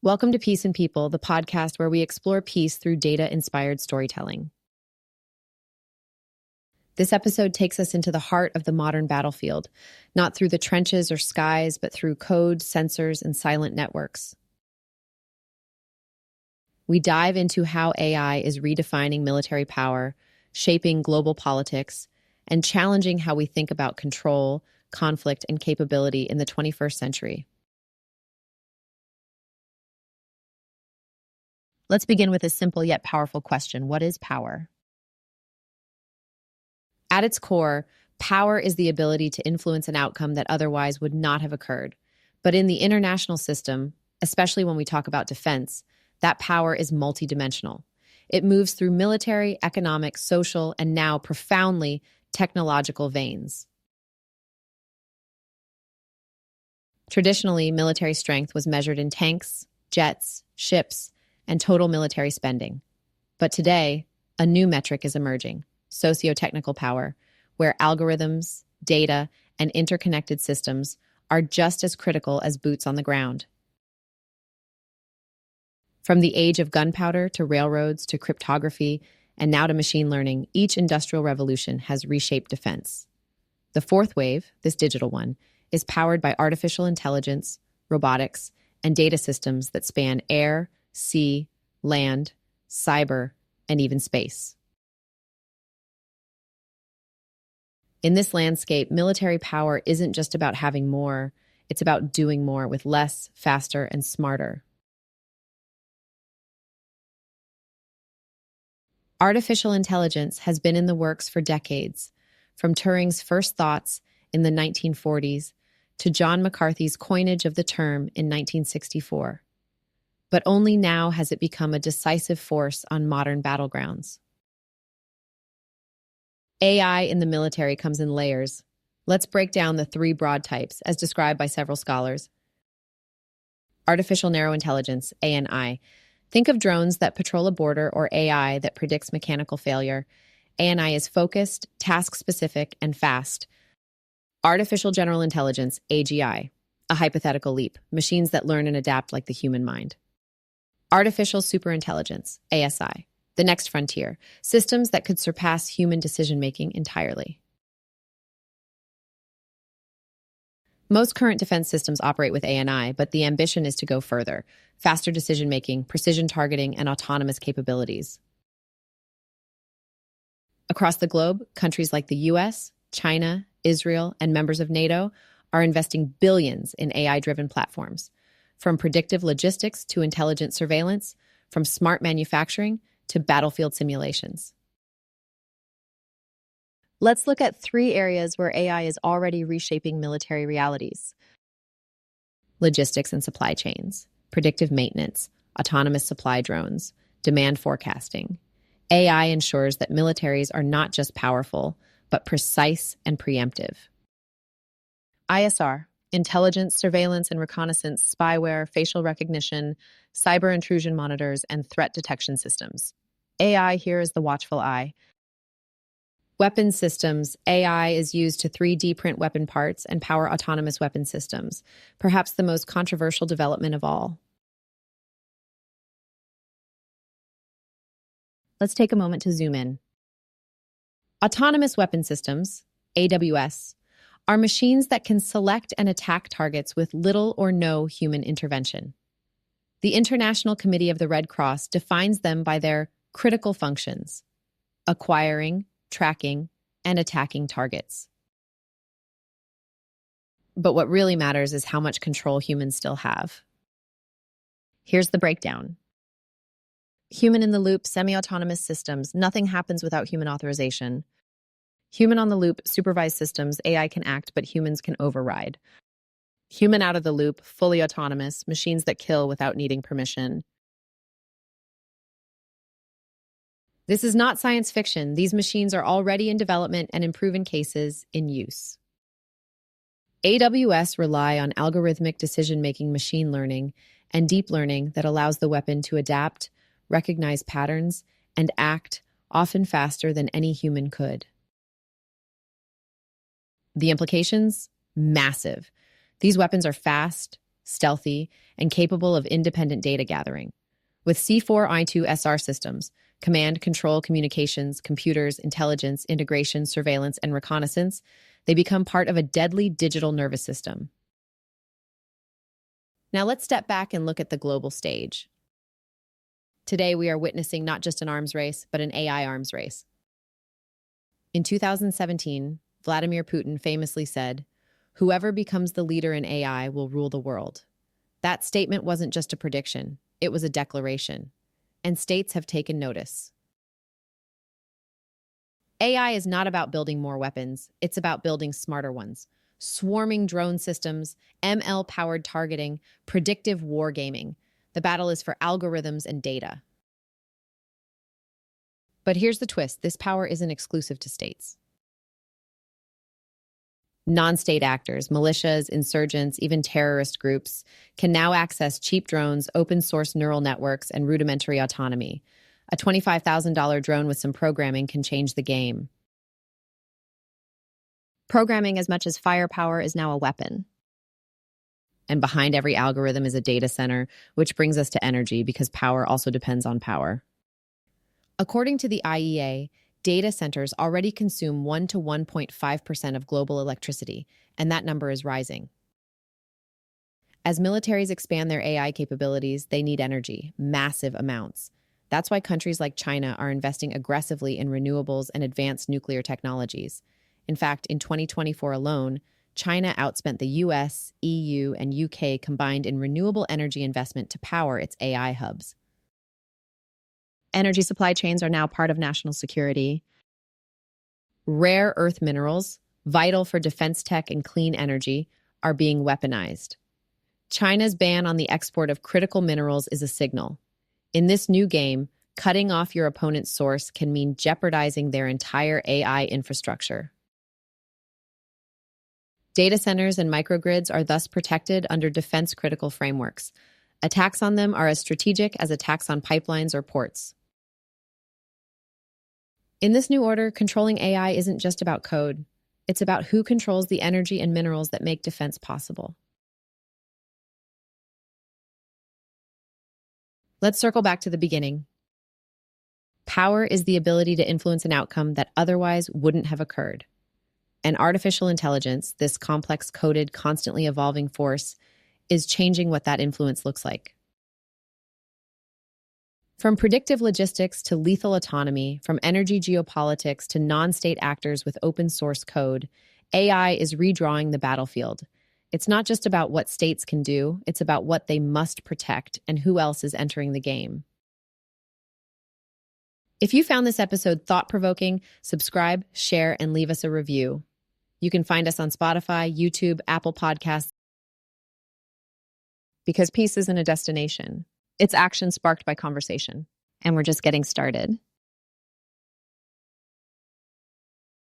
Welcome to Peace and People, the podcast where we explore peace through data-inspired storytelling. This episode takes us into the heart of the modern battlefield, not through the trenches or skies, but through code, sensors, and silent networks. We dive into how AI is redefining military power, shaping global politics, and challenging how we think about control, conflict, and capability in the 21st century. Let's begin with a simple yet powerful question. What is power? At its core, power is the ability to influence an outcome that otherwise would not have occurred. But in the international system, especially when we talk about defense, that power is multidimensional. It moves through military, economic, social, and now profoundly technological veins. Traditionally, military strength was measured in tanks, jets, ships, and total military spending. But today, a new metric is emerging: socio-technical power, where algorithms, data, and interconnected systems are just as critical as boots on the ground. From the age of gunpowder to railroads to cryptography and now to machine learning, each industrial revolution has reshaped defense. The fourth wave, this digital one, is powered by artificial intelligence, robotics, and data systems that span air, sea, land, cyber, and even space. In this landscape, military power isn't just about having more, it's about doing more with less, faster, and smarter. Artificial intelligence has been in the works for decades, from Turing's first thoughts in the 1940s to John McCarthy's coinage of the term in 1964. But only now has it become a decisive force on modern battlegrounds. AI in the military comes in layers. Let's break down the three broad types, as described by several scholars. Artificial narrow intelligence, ANI. Think of drones that patrol a border or AI that predicts mechanical failure. ANI is focused, task-specific, and fast. Artificial general intelligence, AGI. A hypothetical leap. Machines that learn and adapt like the human mind. Artificial superintelligence, ASI. The next frontier. Systems that could surpass human decision-making entirely. Most current defense systems operate with ANI, but the ambition is to go further. Faster decision-making, precision targeting, and autonomous capabilities. Across the globe, countries like the US, China, Israel, and members of NATO are investing billions in AI-driven platforms. From predictive logistics to intelligent surveillance, from smart manufacturing to battlefield simulations. Let's look at three areas where AI is already reshaping military realities. Logistics and supply chains, predictive maintenance, autonomous supply drones, demand forecasting. AI ensures that militaries are not just powerful, but precise and preemptive. ISR, intelligence, surveillance, and reconnaissance, spyware, facial recognition, cyber intrusion monitors, and threat detection systems. AI here is the watchful eye. Weapons systems, AI is used to 3D print weapon parts and power autonomous weapon systems, perhaps the most controversial development of all. Let's take a moment to zoom in. Autonomous weapon systems, AWS, are machines that can select and attack targets with little or no human intervention. The International Committee of the Red Cross defines them by their critical functions: acquiring, tracking, and attacking targets. But what really matters is how much control humans still have. Here's the breakdown. Human-in-the-loop, semi-autonomous systems. Nothing happens without human authorization. Human-on-the-loop, supervised systems. AI can act, but humans can override. Human-out-of-the-loop, fully autonomous. Machines that kill without needing permission. This is not science fiction. These machines are already in development and in proven cases in use. AWS rely on algorithmic decision-making, machine learning, and deep learning that allows the weapon to adapt, recognize patterns, and act, often faster than any human could. The implications? Massive. These weapons are fast, stealthy, and capable of independent data gathering. With C4I2 SR systems, command, control, communications, computers, intelligence, integration, surveillance, and reconnaissance, they become part of a deadly digital nervous system. Now let's step back and look at the global stage. Today, we are witnessing not just an arms race, but an AI arms race. In 2017, Vladimir Putin famously said, "Whoever becomes the leader in AI will rule the world." That statement wasn't just a prediction, it was a declaration. And states have taken notice. AI is not about building more weapons, it's about building smarter ones. Swarming drone systems, ML-powered targeting, predictive wargaming. The battle is for algorithms and data. But here's the twist, this power isn't exclusive to states. Non-state actors, militias, insurgents, even terrorist groups can now access cheap drones, open-source neural networks, and rudimentary autonomy. A $25,000 drone with some programming can change the game. Programming as much as firepower is now a weapon. And behind every algorithm is a data center, which brings us to energy because power also depends on power. According to the IEA, data centers already consume 1 to 1.5% of global electricity, and that number is rising. As militaries expand their AI capabilities, they need energy, massive amounts. That's why countries like China are investing aggressively in renewables and advanced nuclear technologies. In fact, in 2024 alone, China outspent the US, EU, and UK combined in renewable energy investment to power its AI hubs. Energy supply chains are now part of national security. Rare earth minerals, vital for defense tech and clean energy, are being weaponized. China's ban on the export of critical minerals is a signal. In this new game, cutting off your opponent's source can mean jeopardizing their entire AI infrastructure. Data centers and microgrids are thus protected under defense-critical frameworks. Attacks on them are as strategic as attacks on pipelines or ports. In this new order, controlling AI isn't just about code. It's about who controls the energy and minerals that make defense possible. Let's circle back to the beginning. Power is the ability to influence an outcome that otherwise wouldn't have occurred. And artificial intelligence, this complex, coded, constantly evolving force, is changing what that influence looks like. From predictive logistics to lethal autonomy, from energy geopolitics to non-state actors with open source code, AI is redrawing the battlefield. It's not just about what states can do, it's about what they must protect and who else is entering the game. If you found this episode thought-provoking, subscribe, share, and leave us a review. You can find us on Spotify, YouTube, Apple Podcasts. Because peace isn't a destination. It's action sparked by conversation. And we're just getting started.